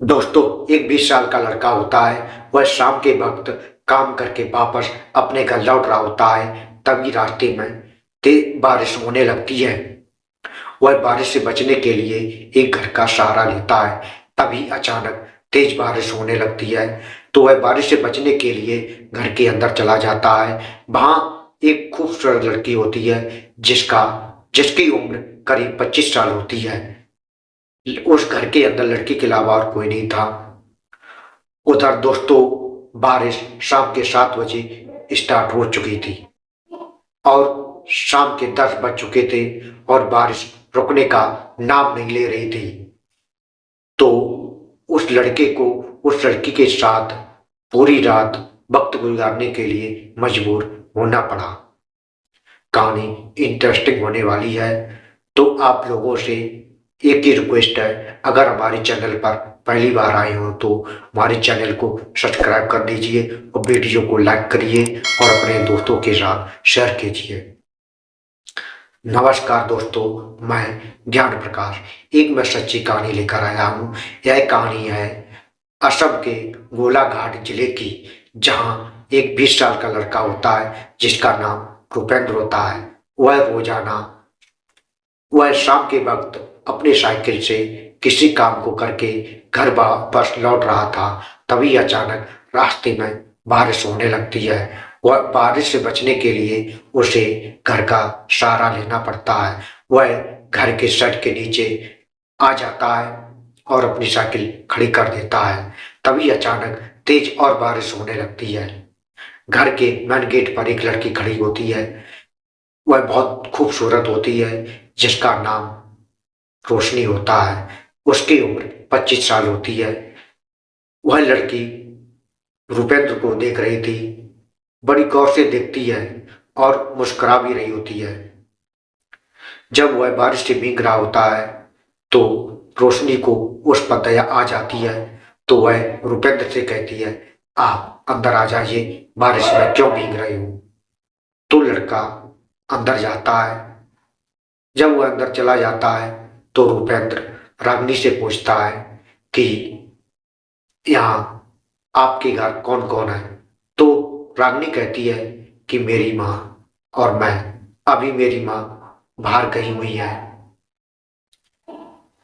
दोस्तों, एक 20 साल का लड़का होता है। वह शाम के वक्त काम करके वापस अपने घर लौट रहा होता है। तभी रास्ते में तेज बारिश होने लगती है। वह बारिश से बचने के लिए एक घर का सहारा लेता है। तभी अचानक तेज बारिश होने लगती है, तो वह बारिश से बचने के लिए घर के अंदर चला जाता है। वहां एक खूबसूरत लड़की होती है, जिसकी उम्र करीब 25 साल होती है। उस घर के अंदर लड़की के अलावा और कोई नहीं था। उधर दोस्तों, बारिश शाम के 7 बजे स्टार्ट हो चुकी थी और शाम के 10 बज चुके थे और बारिश रुकने का नाम नहीं ले रही थी। तो उस लड़के को उस लड़की के साथ पूरी रात वक्त गुजारने के लिए मजबूर होना पड़ा। कहानी इंटरेस्टिंग होने वाली है। तो आप लोगों से एक ही रिक्वेस्ट है, अगर हमारे चैनल पर पहली बार आए हो तो हमारे चैनल को सब्सक्राइब कर दीजिए और वीडियो को लाइक करिए और अपने दोस्तों के साथ शेयर कीजिए। नमस्कार दोस्तों, मैं ज्ञान प्रकाश एक मैं सच्ची कहानी लेकर आया हूँ। यह कहानी है असम के गोलाघाट जिले की, जहाँ एक 20 साल का लड़का होता है जिसका नाम रुपेंद्र होता है। वह शाम के वक्त अपनी साइकिल से किसी काम को करके घर वापस लौट रहा था। तभी अचानक रास्ते में बारिश होने लगती है। वह बारिश से बचने के लिए उसे घर का सहारा लेना पड़ता है। वह घर के शेड के नीचे आ जाता है और अपनी साइकिल खड़ी कर देता है। तभी अचानक तेज और बारिश होने लगती है। घर के मेन गेट पर एक लड़की खड़ी होती है। वह बहुत खूबसूरत होती है, जिसका नाम रोशनी होता है। उसकी उम्र 25 साल होती है। वह लड़की रुपेंद्र को देख रही थी, बड़ी गौर से देखती है और मुस्कुरा भी रही होती है। जब वह बारिश से भीग रहा होता है तो रोशनी को उस पर दया आ जाती है। तो वह रुपेंद्र से कहती है, आप अंदर आ जाइए, बारिश में क्यों भीग रहे हो। तो लड़का अंदर जाता है। जब वह अंदर चला जाता है तो रुपेंद्र रागिनी से पूछता है कि यहाँ आपके घर कौन कौन है। तो रागिनी कहती है कि मेरी माँ और मैं। अभी मेरी माँ बाहर गई हुई है।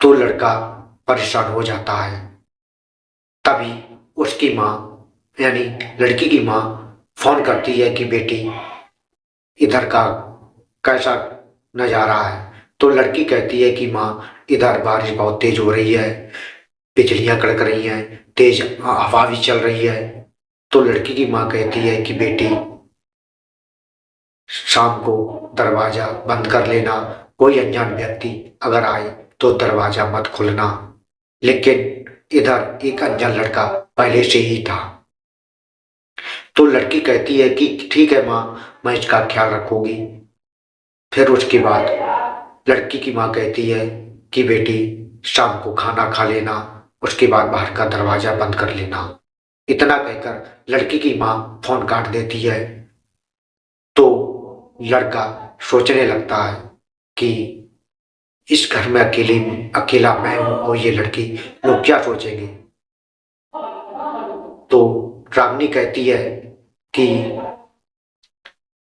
तो लड़का परेशान हो जाता है। तभी उसकी माँ यानी लड़की की माँ फोन करती है कि बेटी, इधर का कैसा नजारा है। तो लड़की कहती है कि माँ, इधर बारिश बहुत तेज हो रही है, बिजलियां कड़क रही हैं, तेज हवा भी चल रही है। तो लड़की की माँ कहती है कि बेटी, शाम को दरवाजा बंद कर लेना, कोई अनजान व्यक्ति अगर आए तो दरवाजा मत खोलना। लेकिन इधर एक अनजान लड़का पहले से ही था। तो लड़की कहती है कि ठीक है माँ, मैं इसका ख्याल रखूंगी। फिर उसके बाद लड़की की माँ कहती है कि बेटी, शाम को खाना खा लेना, उसके बाद बाहर का दरवाजा बंद कर लेना। इतना कहकर लड़की की माँ फोन काट देती है। तो लड़का सोचने लगता है कि इस घर में अकेला मैं हूं और ये लड़की, लोग क्या सोचेंगे। तो रागनी कहती है कि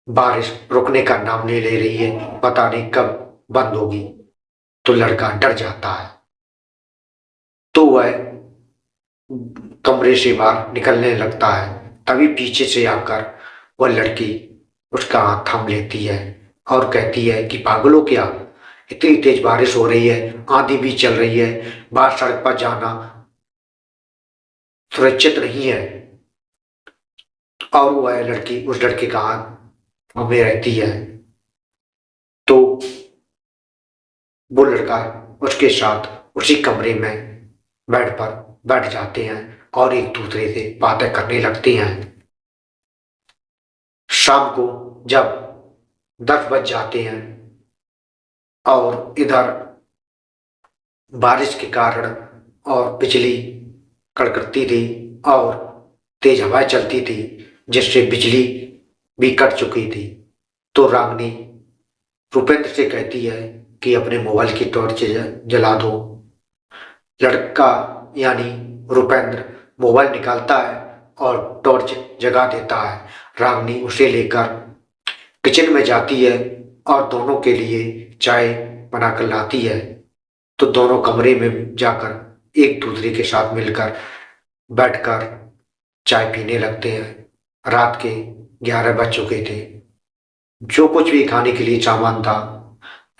बारिश रुकने का नाम नहीं ले रही है, पता नहीं कब बंद होगी। तो लड़का डर जाता है। तो वह कमरे से बाहर निकलने लगता है। तभी पीछे से आकर वह लड़की उसका हाथ थाम लेती है और कहती है कि पागल हो क्या, इतनी तेज बारिश हो रही है, आंधी भी चल रही है, बाहर सड़क पर जाना सुरक्षित नहीं है। और वह लड़की उस लड़के का हाथ थामे रहती है। तो वो लड़का उसके साथ उसी कमरे में बेड पर बैठ जाते हैं और एक दूसरे से बातें करने लगते हैं। शाम को जब 10 बज जाते हैं और इधर बारिश के कारण और बिजली कड़कती थी और तेज हवाएं चलती थी, जिससे बिजली भी कट चुकी थी। तो रागनी रुपेंद्र से कहती है कि अपने मोबाइल की टॉर्च जला दो। लड़का यानी रूपेंद्र मोबाइल निकालता है और टॉर्च जगा देता है। रागनी उसे लेकर किचन में जाती है और दोनों के लिए चाय बनाकर लाती है। तो दोनों कमरे में जाकर एक दूसरे के साथ मिलकर बैठकर चाय पीने लगते हैं। रात के 11 बज चुके थे। जो कुछ भी खाने के लिए सामान था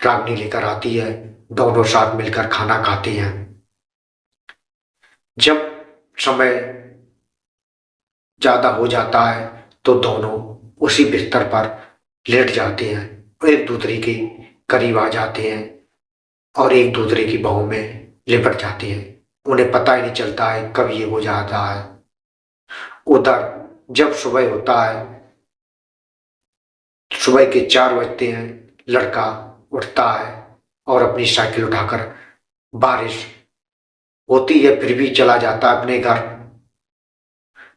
रागनी लेकर आती है। दोनों साथ मिलकर खाना खाते हैं। जब समय ज्यादा हो जाता है तो दोनों उसी बिस्तर पर लेट जाते हैं, एक दूसरे के करीब आ जाते हैं और एक दूसरे की बाहों में लिपट जाते हैं। उन्हें पता ही नहीं चलता है कब ये हो जाता है। उधर जब सुबह होता है, सुबह के 4 बजते हैं, लड़का उठता है और अपनी साइकिल उठाकर, बारिश होती है फिर भी चला जाता है अपने घर।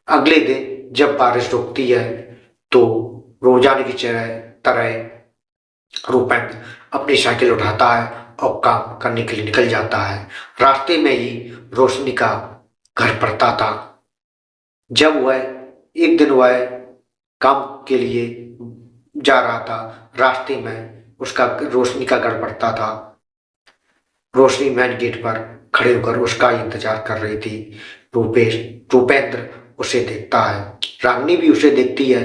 अगले दिन जब बारिश रुकती है तो रोजाना की तरह रूपेंद्र अपनी साइकिल उठाता है और काम करने के लिए निकल जाता है। रास्ते में ही रोशनी का घर पड़ता था। जब वह एक दिन वह काम के लिए जा रहा था, रास्ते में उसका रोशनी का घर पड़ता था। रोशनी मेन गेट पर खड़े होकर उसका इंतजार कर रही थी। रूपेंद्र उसे देखता है, रागनी भी उसे देखती है।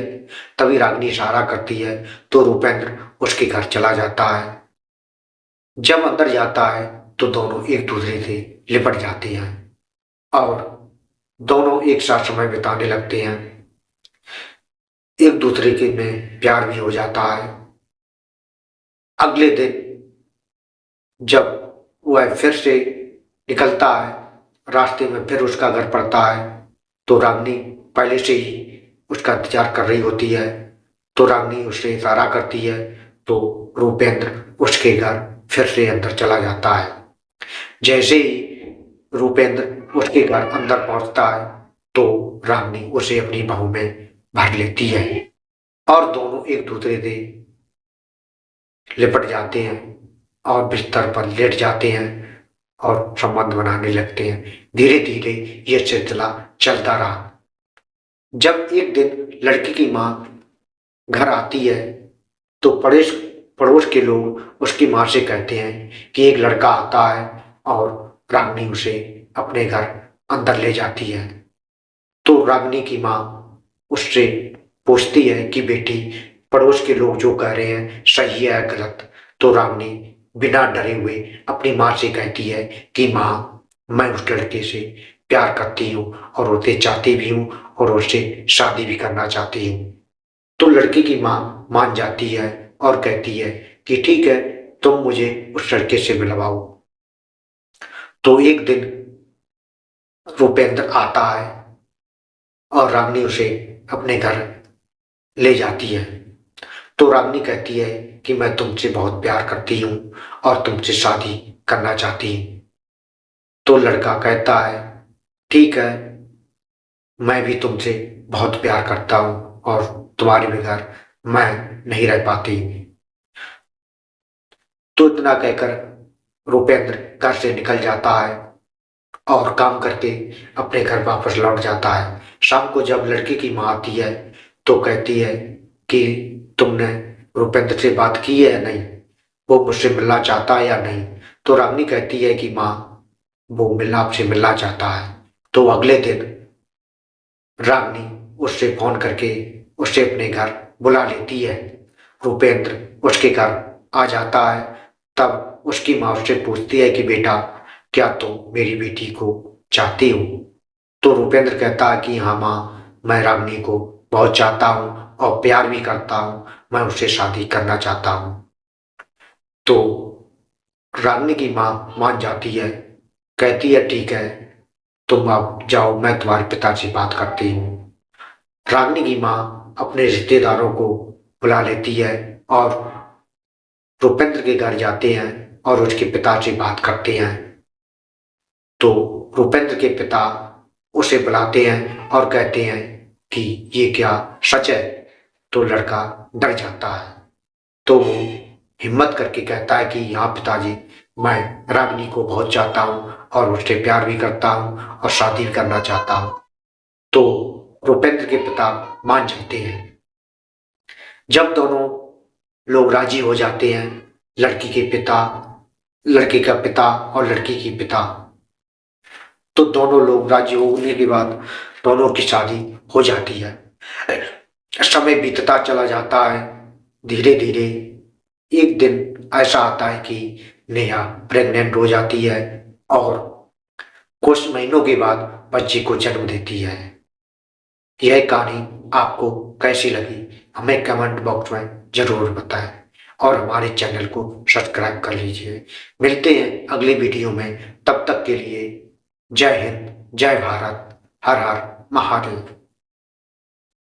तभी रागनी इशारा करती है तो रूपेंद्र उसके घर चला जाता है। जब अंदर जाता है तो दोनों एक दूसरे से लिपट जाते हैं और दोनों एक साथ समय बिताने लगते हैं। एक दूसरे के में प्यार भी हो जाता है। अगले दिन जब वह फिर से निकलता है, रास्ते में फिर उसका घर पड़ता है तो रागनी पहले से ही उसका इंतजार कर रही होती है। तो रागनी उसे इशारा करती है तो रूपेंद्र उसके घर फिर से अंदर चला जाता है। जैसे ही रूपेंद्र उसके घर अंदर पहुंचता है तो रागनी उसे अपनी बाहों में भर लेती है और दोनों एक दूसरे से लिपट जाते हैं और बिस्तर पर लेट जाते हैं और संबंध बनाने लगते हैं। धीरे धीरे यह सिलसिला चलता रहा। जब एक दिन लड़की की माँ घर आती है तो पड़ोस के लोग उसकी माँ से कहते हैं कि एक लड़का आता है और रागनी उसे अपने घर अंदर ले जाती है। तो रागनी की माँ उससे पूछती है कि बेटी, पड़ोस के लोग जो कह रहे हैं सही है गलत? तो रागनी बिना डरे हुए अपनी माँ से कहती है कि माँ, मैं उस लड़के से प्यार करती हूँ और उसे चाहती भी हूँ और उससे शादी भी करना चाहती हूँ। तो लड़की की माँ मान जाती है और कहती है कि ठीक है, तुम मुझे उस लड़के से मिलवाओ। तो एक दिन रूपेंद्र आता है और रागनी उसे अपने घर ले जाती है। तो रागनी कहती है कि मैं तुमसे बहुत प्यार करती हूँ और तुमसे शादी करना चाहती हूँ। तो लड़का कहता है ठीक है, मैं भी तुमसे बहुत प्यार करता हूँ और तुम्हारे बगैर मैं नहीं रह पाती। तो इतना कहकर रूपेंद्र घर से निकल जाता है और काम करके अपने घर वापस लौट जाता है। शाम को जब लड़की की माँ आती है तो कहती है कि तुमने रूपेंद्र से बात की है या नहीं, वो मुझसे मिलना चाहता है या नहीं? तो रागनी कहती है कि माँ, वो आपसे मिलना चाहता है। तो अगले दिन रागनी उससे फोन करके उसे अपने घर बुला लेती है। रूपेंद्र उसके घर आ जाता है। तब उसकी माँ उससे पूछती है कि बेटा, क्या तुम मेरी बेटी को चाहती हो? तो रूपेंद्र कहता है कि हाँ माँ, मैं रागनी को बहुत चाहता हूँ और प्यार भी करता हूँ, मैं उससे शादी करना चाहता हूँ। तो रागनी की माँ मान जाती है, कहती है ठीक है, तुम अब जाओ, मैं तुम्हारे पिता से बात करती हूँ। रागनी की माँ अपने रिश्तेदारों को बुला लेती है और रूपेंद्र के घर जाते हैं और उसके पिता से बात करते हैं। तो रूपेंद्र के पिता उसे बुलाते हैं और कहते हैं कि ये क्या सच है? तो लड़का डर जाता है। तो वो हिम्मत करके कहता है कि हाँ पिताजी, मैं रागिनी को बहुत चाहता हूँ और उससे प्यार भी करता हूँ और शादी भी करना चाहता हूँ। तो रुपेंद्र के पिता मान जाते हैं। जब दोनों लोग राजी हो जाते हैं, लड़की के पिता, लड़के का पिता और लड़की की पिता, तो दोनों लोग राजी होने के बाद दोनों की शादी हो जाती है। समय बीतता चला जाता है। धीरे धीरे एक दिन ऐसा आता है कि नेहा प्रेग्नेंट हो जाती है और कुछ महीनों के बाद बच्चे को जन्म देती है। यह कहानी आपको कैसी लगी हमें कमेंट बॉक्स में जरूर बताएं और हमारे चैनल को सब्सक्राइब कर लीजिए। मिलते हैं अगली वीडियो में, तब तक के लिए जय हिंद, जय भारत, हर हर महादेव।